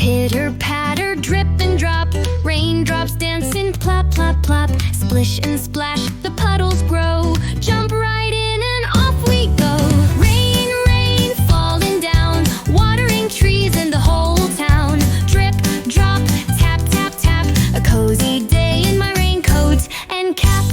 Pitter patter, drip and drop, raindrops dancing, plop, plop, plop. Splish and splash, the puddles grow. Jump right in and off we go. Rain, rain, falling down, watering trees and the whole town. Drip, drop, tap, tap, tap, a cozy day in my raincoat and cap.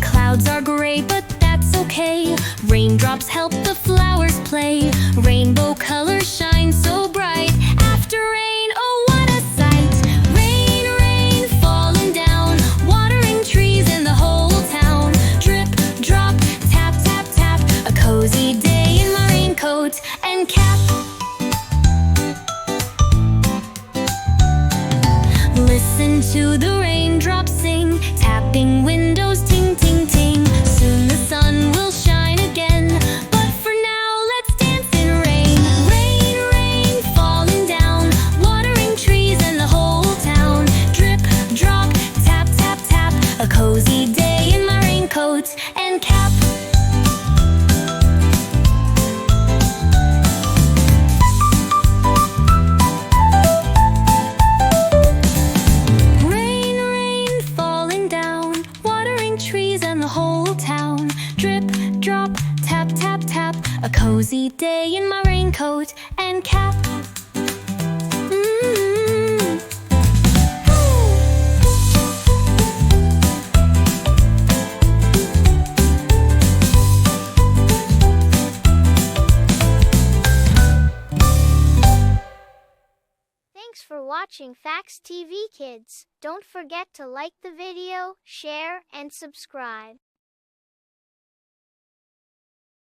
Clouds are gray, but that's okay. Raindrops help the flowers play. Rainbow colors shine so bright. After rain, oh what a sight. Rain, rain, falling down, watering trees in the whole town. Drip, drop, tap, tap, tap, a cozy day in my raincoat and cap. Listen to the raindrops sing, tapping windows, ting, ting, ting. Soon the sun will shine again, but for now let's dance in rain. Rain, rain, falling down, watering trees and the whole town. Drip, drop, tap, tap, tap, a cozy day in my raincoat and cap. Rain, rain, falling down, watering trees and the whole town. Drip, drop, tap, tap, tap, a cozy day in my raincoat and cap. Thanks for watching Facts TV Kids. Don't forget to like the video, share, and subscribe.